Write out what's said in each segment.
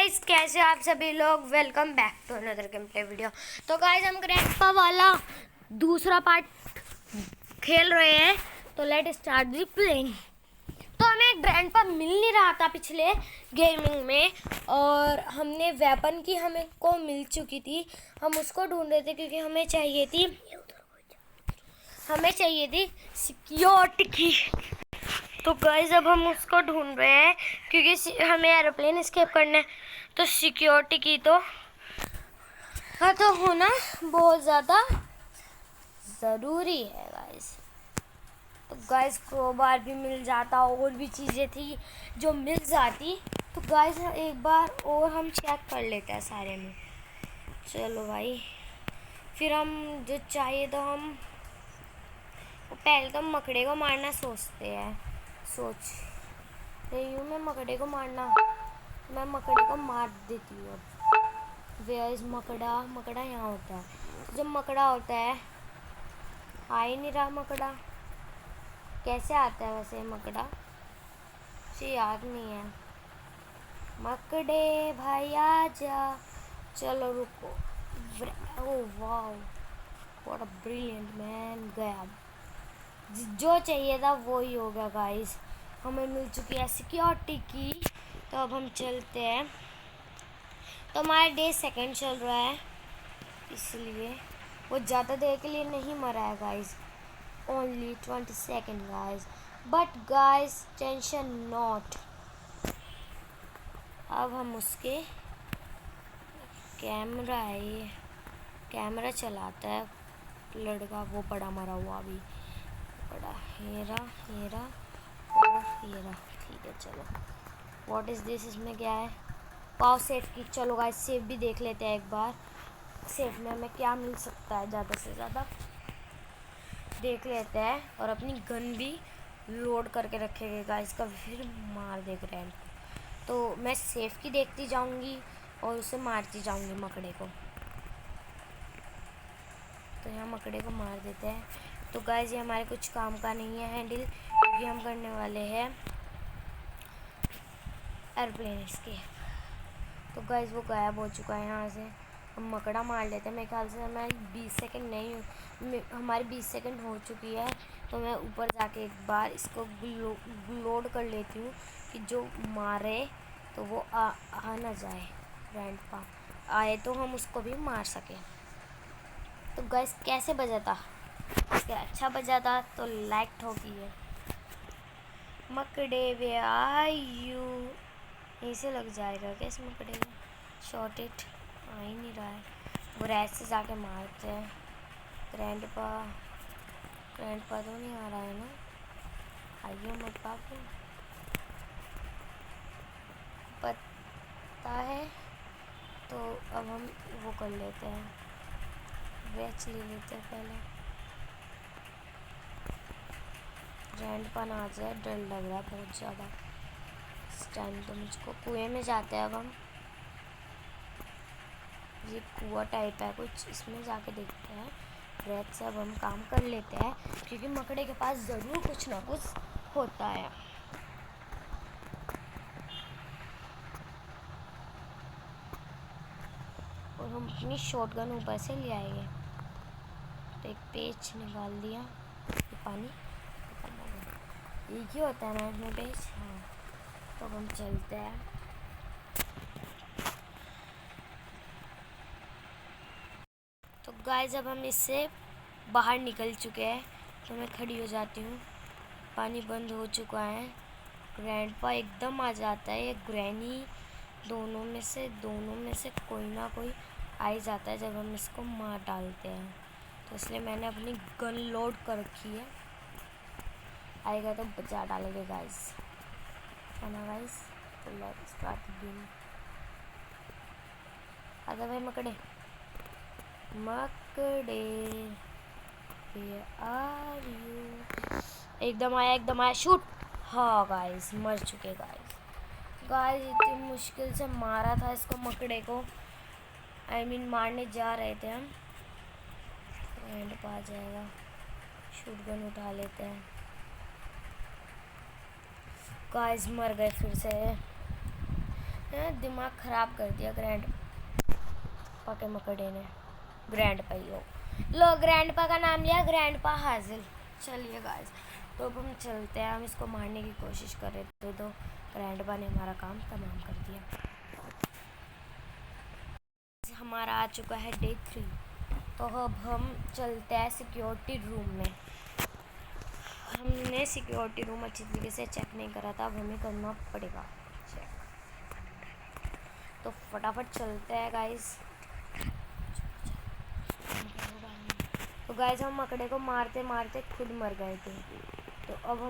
Guys, कैसे आप सभी लोग। Welcome back to another game play video. तो गाइस, हम ग्रैंडपा वाला दूसरा पार्ट खेल रहे हैं। तो लेट स्टार्ट दी प्लेइंग। तो हमें ग्रैंडपा मिल नहीं रहा था पिछले गेमिंग में, और हमने वेपन की हमें को मिल चुकी थी। हम उसको ढूंढ रहे थे क्योंकि हमें चाहिए थी सिक्योरिटी की। तो गाइस, अब हम उसको ढूंढ रहे हैं क्योंकि हमें एरोप्लेन एस्केप करना है। तो सिक्योरिटी की तो होना बहुत ज़्यादा ज़रूरी है गाइस। तो गाइस, क्रोबार भी मिल जाता, और भी चीज़ें थी जो मिल जाती। तो गाइस, एक बार और हम चेक कर लेते हैं सारे में। चलो भाई, फिर हम जो चाहिए तो हम पहले तो मकड़े को मारना सोचते हैं। सोच रही हूँ मैं मकड़े को मारना। मैं मकड़े को मार देती हूँ। अब वेयर इज मकड़ा यहाँ होता है। तो जब मकड़ा होता है, आ ही नहीं रहा मकड़ा। कैसे आता है वैसे मकड़ा, मुझे याद नहीं है। मकड़े भाई आजा। चलो रुको। Oh wow, what a brilliant man. गया जो चाहिए था वो ही हो गया गाइस। हमें मिल चुकी है सिक्योरिटी की। तो अब हम चलते हैं। तो हमारा डे सेकंड चल रहा है, इसलिए वो ज़्यादा देर के लिए नहीं मरा है guys. Only 20 second guys. But guys, tension not. अब हम उसके कैमरा है, ये कैमरा चलाता है लड़का, वो बड़ा मरा हुआ भी बड़ा। हेरा और हेरा। ठीक है, चलो। व्हाट इज़ दिस, इसमें क्या है? पाव सेफ की। चलो गाइस, सेफ भी देख लेते हैं एक बार। सेफ में हमें क्या मिल सकता है, ज़्यादा से ज़्यादा देख लेते हैं। और अपनी गन भी लोड करके रखेंगे गाइस, का फिर मार देख रहे हैं। तो मैं सेफ की देखती जाऊंगी और उसे मारती जाऊंगी मकड़े को। तो यहाँ मकड़े को मार देते हैं। तो गाइस, ये हमारे कुछ काम का नहीं है हैंडल, क्योंकि हम करने वाले हैं एयरप्लेन एस्केप। तो गाइस, वो गायब हो चुका है यहाँ से। हम मकड़ा मार लेते हैं। मेरे ख्याल से हमारी 20 सेकंड नहीं, हमारी 20 सेकंड हो चुकी है। तो मैं ऊपर जाके एक बार इसको लोड कर लेती हूँ कि जो मारे तो वो आ ना जाए। ग्रैंडपा आए तो हम उसको भी मार सकें। तो गाइस, कैसे बजा था? अच्छा बजा था तो लाइक ठोकी है। मकड़े वे आयु, ऐसे लग जाएगा क्या इस मकड़े में? Short it. आ ही नहीं रहा है। वो रैस से जाके मारते हैं। ग्रैंडपा तो नहीं आ रहा है ना? आइए मत पापू, पता है। तो अब हम वो कर लेते हैं, रैच ले लेते हैं पहले। ग्रैंडपा ना आ जाए, डर लग रहा है बहुत ज़्यादा इस टाइम। तो मुझको कुएं में जाते हैं अब हम। ये कुआं टाइप है कुछ, इसमें जाके देखते हैं। रेत से अब हम काम कर लेते हैं, क्योंकि मकड़े के पास ज़रूर कुछ ना कुछ होता है। और हम अपनी शॉटगन ऊपर से ले आएंगे। तो एक पेच निकाल दिया। पानी एक ही होता है ना इसमें पेच। हाँ, तो हम चलते हैं। तो गाइस, अब हम इससे बाहर निकल चुके हैं। तो मैं खड़ी हो जाती हूँ। पानी बंद हो चुका है। ग्रैंडपा एकदम आ जाता है, ग्रैनी दोनों में से कोई ना कोई आ ही जाता है जब हम इसको मार डालते हैं। तो इसलिए मैंने अपनी गन लोड कर रखी है। आएगा तो बचा डालेंगे गाइस, है ना गाइस? तो लेट्स स्टार्ट गेम। आजा भाई मकड़े आर यू। एकदम आया शूट। हाँ गाइस, मर चुके गाइस। इतनी मुश्किल से मारा था इसको, मकड़े को। मारने जा रहे थे हम। एंड पा जाएगा। शूटगन उठा लेते हैं गाइस। मर गए फिर से। दिमाग ख़राब कर दिया ग्रैंड पा के मकड़े ने। ग्रैंड पा लो ग्रैंड पा का नाम लिया, ग्रैंड पा हाजिर। चलिए गाइस, तो अब हम चलते हैं। हम इसको मारने की कोशिश कर रहे थे तो ग्रैंड पा ने हमारा काम तमाम कर दिया। हमारा आ चुका है डे 3। तो अब हम चलते हैं सिक्योरिटी रूम में। हमने सिक्योरिटी रूम अच्छी तरीके से चेक नहीं करा था, अब हमें करना पड़ेगा चेक। तो फटाफट चलते हैं गाइस। तो गाइस हम मकड़े को मारते मारते खुद मर गए थे। तो अब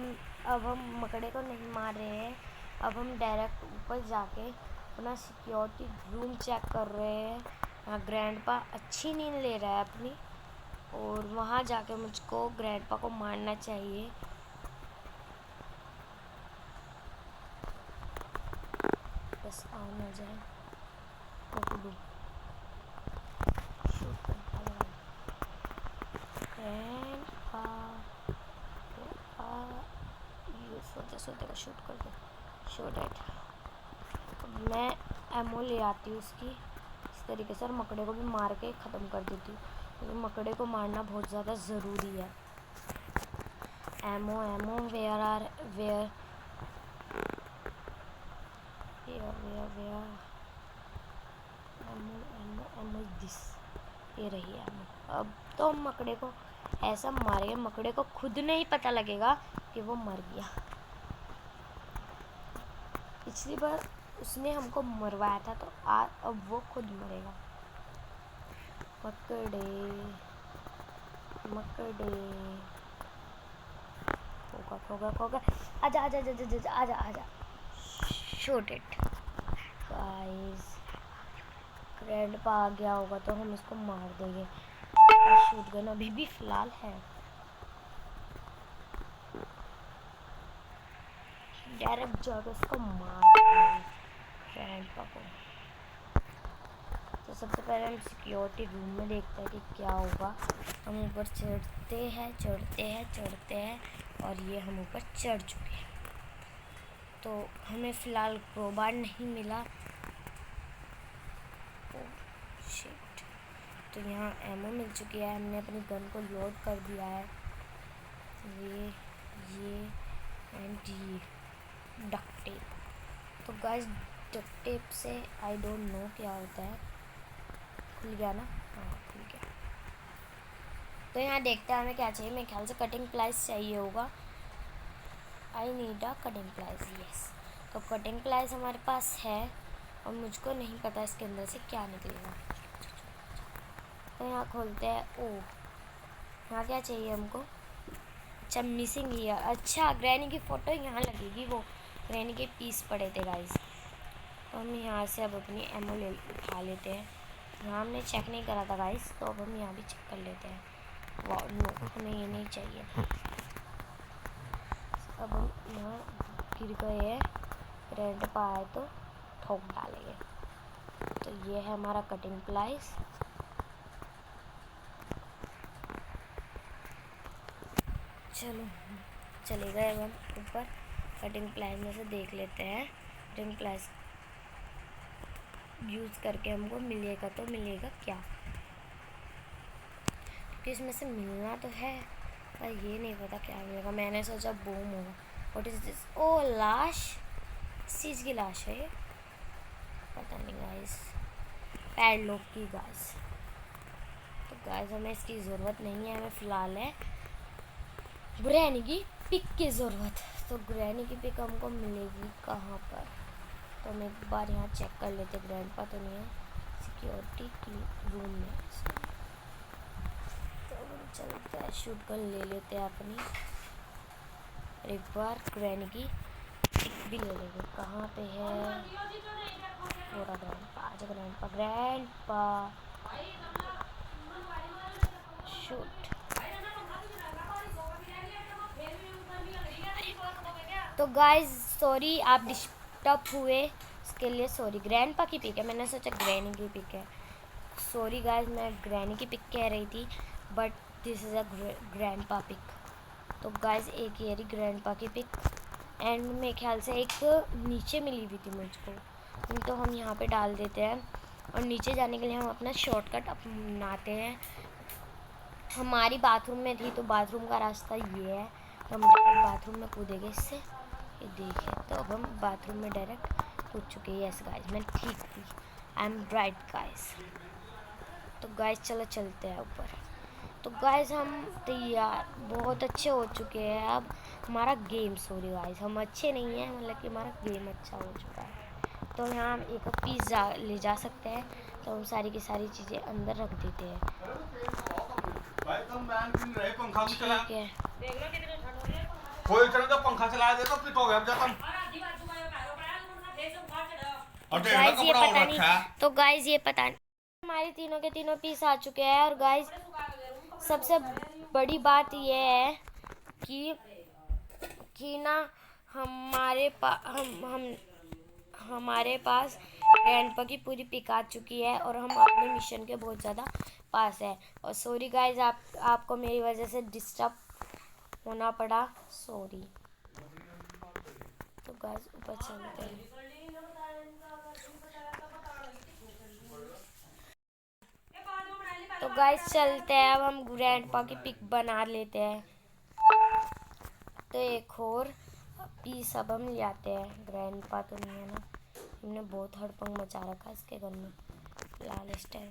हम मकड़े को नहीं मार रहे हैं। अब हम डायरेक्ट ऊपर जाके अपना सिक्योरिटी रूम चेक कर रहे हैं। यहाँ ग्रैंडपा अच्छी नींद ले रहा है अपनी, और वहाँ जाके मुझको ग्रैंडपा को मारना चाहिए। बस आ ना जाए पकड़ू शूट कर ग्रैंडपा ये सोते का शूट कर दो। Shoot it. मैं एमओ ले आती हूँ उसकी इस तरीके से, और मकड़े को भी मार के ख़त्म कर देती हूँ, क्योंकि मकड़े को मारना बहुत ज़्यादा ज़रूरी है। Mo Mo where are where Mo this, ये रही एमओ। अब तो हम मकड़े को ऐसा मारेंगे मकड़े को खुद नहीं पता लगेगा कि वो मर गया। पिछली बार उसने हमको मरवाया था, तो अब वो खुद मरेगा। मकड़े होगा आजा आजा आजा आजा आजा। Shoot it guys. ग्रैंडपा आ गया होगा तो हम इसको मार देंगे। शूट गन अभी भी फिलहाल है। डायरेक्ट जाकर इसको मार देंगे ग्रैंडपा को। तो सबसे पहले हम सिक्योरिटी रूम में देखते हैं कि क्या होगा। हम ऊपर चढ़ते हैं और ये हम ऊपर चढ़ चुके हैं। तो हमें फ़िलहाल क्रोबार नहीं मिला। शिट। तो यहाँ एमओ मिल चुकी है, हमने अपनी गन को लोड कर दिया है। ये एंड ये डक्ट टेप। तो गाइस डक्ट टेप से आई डोंट नो क्या होता है। खुल गया ना? हाँ खुल गया। तो यहाँ देखते हैं हमें क्या चाहिए। मेरे ख्याल से कटिंग प्लाइस चाहिए होगा। I need a cutting pliers, yes. तो कटिंग प्लाइस हमारे पास है और मुझको नहीं पता इसके अंदर से क्या निकलेगा। तो यहाँ खोलते हैं। ओह, यहाँ क्या चाहिए हमको? अच्छा मिसिंग ईयर। अच्छा ग्रैनी की फ़ोटो यहाँ लगेगी, वो ग्रैनी के पीस पड़े थे गाइस। तो हम यहाँ से अब अपनी एमओ ले उठा लेते हैं। यहाँ हमने चेक नहीं करा था गाइस, तो अब हम यहाँ भी चेक कर लेते हैं। वाह नो, हमें ये नहीं चाहिए। अब हम यहाँ गिर गए हैं, ग्रैंडपा आए तो ठोक डालेंगे। तो ये है हमारा कटिंग प्लाइस। चलो चले गए अब हम ऊपर। कटिंग प्लाइस में से देख लेते हैं। कटिंग प्लाइस यूज़ करके हमको मिलेगा तो मिलेगा क्या, क्योंकि इसमें से मिलना तो है पर ये नहीं पता क्या मिलेगा। मैंने सोचा बूम होगा। What is this? ओ लाश, किस चीज़ की लाश है ये? पता नहीं गाइस। पैडलॉक की गाइस। तो गाइस हमें इसकी ज़रूरत नहीं है, हमें फ़िलहाल है ग्रैनी की पिक की ज़रूरत। तो ग्रैनी की पिक हमको मिलेगी कहाँ पर? तो हम एक बार यहाँ चेक कर लेते। ग्रैंडपा तो नहीं है सिक्योरिटी की रूम में। तो हम चलते हैं, शूट गन ले लेते हैं अपनी, एक बार ग्रैनी की पिक भी ले लेंगे। कहाँ पे है पूरा ग्रैंडपा? आजा ग्रैंडपा शूट। तो गाइस सॉरी आप डिस्टर्ब हुए, इसके लिए सॉरी। ग्रैंडपा की पिक है, मैंने सोचा ग्रैनी की पिक है। सॉरी गाइस, मैं ग्रैनी की पिक कह रही थी but this is a grandpa pic. तो गाइस एक ये रही ग्रैंडपा की पिक, एंड मेरे ख्याल से एक नीचे मिली हुई थी मुझको। तो हम यहाँ पे डाल देते हैं और नीचे जाने के लिए हम अपना शॉर्टकट अपनाते हैं। हमारी बाथरूम में थी तो बाथरूम का रास्ता ये है, तो हम डायरेक्ट बाथरूम में कूदेंगे इससे। ये देखिए, तो अब हम बाथरूम में डायरेक्ट कूद चुके हैं। यस गाइस, मैं ठीक थी, आई एम ब्राइट गाइस। तो गाइस चलो चलते हैं ऊपर। तो गाइस हम तैयार बहुत अच्छे हो चुके हैं। अब हमारा गेम, सॉरी गाइस हम अच्छे नहीं हैं, मतलब कि हमारा गेम अच्छा हो चुका है। तो यहाँ हम एक पीस ले जा सकते हैं, तो हम सारी की सारी चीज़ें अंदर रख देते हैं। ठीक है, कोई तरह का पंखा चलाया देखो फिट हो गया तुम। तो गाइस ये पता नहीं, तो गाइस ये पता नहीं, हमारे तीनों के तीनों पीस आ चुके हैं। और गाइस सबसे बड़ी बात ये है कि ना हमारे पास ग्रैंडपा की पूरी पिक आ चुकी है और हम अपने मिशन के बहुत ज़्यादा पास है। और सॉरी गाइस, आपको मेरी वजह से डिस्टर्ब होना पड़ा, सॉरी। तो गाइस ऊपर चलते हैं। तो गाइस चलते हैं, अब हम ग्रैंडपा की पिक बना लेते हैं। तो एक और पीस अब हम ले आते हैं। ग्रैंडपा तो नहीं है ना, हमने बहुत हड़पंग मचा रखा है इसके घर में फिलहाल इस टाइम।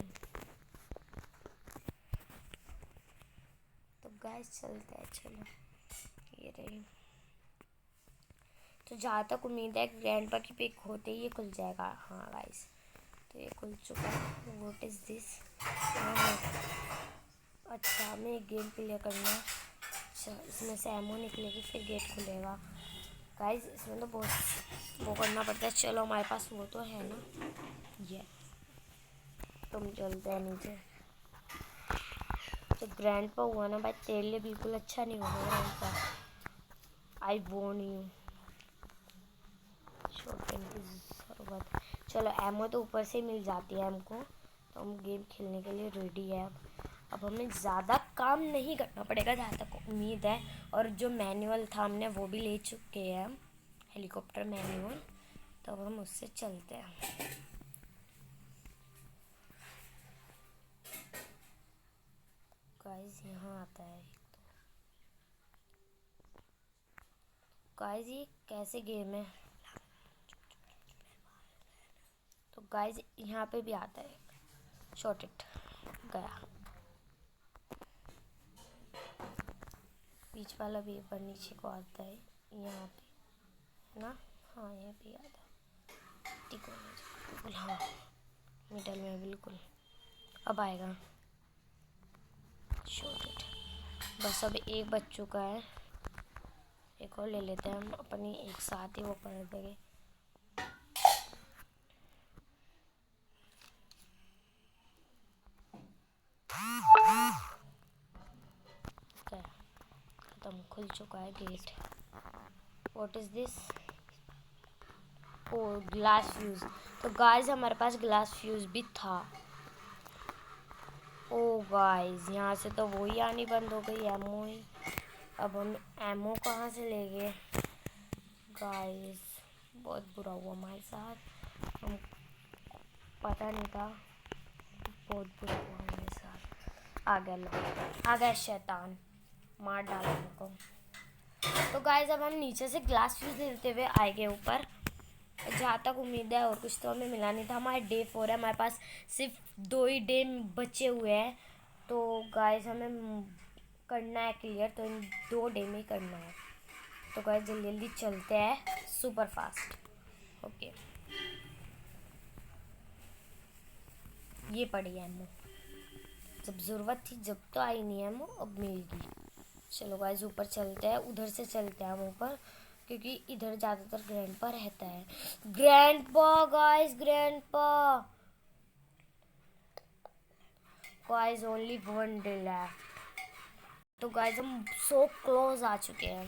तो गाइस चलते हैं, चलो ये रही। तो जहाँ तक उम्मीद है ग्रैंडपा की पिक होते ही ये खुल जाएगा। हाँ गाइस, तो ये खुल चुका है। What is this? अच्छा, हमें एक गेम प्ले करना है। अच्छा, इसमें से एमओ निकलेगी फिर गेट खुलेगा। गाइस इसमें तो बहुत वो करना पड़ता है। चलो हमारे पास वो तो है ना, ये तुम चलते हैं नीचे। तो ग्रैंडपा हुआ ना भाई, तेरे लिए बिल्कुल अच्छा नहीं होगा ग्रैंडपा, आई वॉर्न यू। चलो एमओ तो ऊपर से मिल जाती है हमको, तो हम गेम खेलने के लिए रेडी है। अब हमें ज़्यादा काम नहीं करना पड़ेगा जहाँ तक उम्मीद है। और जो मैनुअल था हमने वो भी ले चुके हैं हम, हेलीकॉप्टर मैनुअल। तो अब हम उससे चलते हैं। गाइस यहाँ आता है गाइस, ये कैसे गेम है? तो गाइस यहाँ पे भी आता है शॉर्ट इट, गया बीच वाला भी ऊपर नीचे को आता है यहाँ पे, है ना? हाँ यहाँ पे आता है, ठीक है बिल्कुल, हाँ मिडल में बिल्कुल। अब आएगा शॉर्ट इट, बस अब एक बच चुका है। एक और ले लेते हैं हम, अपनी एक साथ ही वो कर देंगे। खत्म, खुल चुका है gate. What is this? Oh glass fuse. तो गाइस हमारे पास ग्लास फ्यूज़ भी था। ओ गाइस यहाँ से तो वही आनी बंद हो गई, एमओ ही। अब हम एमओ कहाँ से लेंगे गाइस? बहुत बुरा हुआ हमारे साथ, हम पता नहीं था, बहुत बुरा हुआ हमारे साथ। आ गया शैतान, मार डाला उनको। तो गाइस अब हम नीचे से ग्लास फ्यूज लेते हुए आएंगे ऊपर। जहाँ तक उम्मीद है और कुछ तो हमें मिला नहीं था। हमारे डे 4 है, हमारे पास सिर्फ 2 ही डे बचे हुए हैं। तो गाइस हमें करना है क्लियर, तो इन 2 डे में ही करना है। तो गाइस जल्दी जल्दी चलते हैं सुपर फास्ट। ओके, ये पड़ी है एमओ, जब ज़रूरत थी जब तो आई नहीं है एमओ, अब मिलेगी। चलो गाइस ऊपर चलते हैं, उधर से चलते हैं हम ऊपर, क्योंकि इधर ज़्यादातर ग्रैंडपा रहता है। Grandpa guys, grandpa guys, only 1 day left. तो गाइस हम सो क्लोज आ चुके हैं।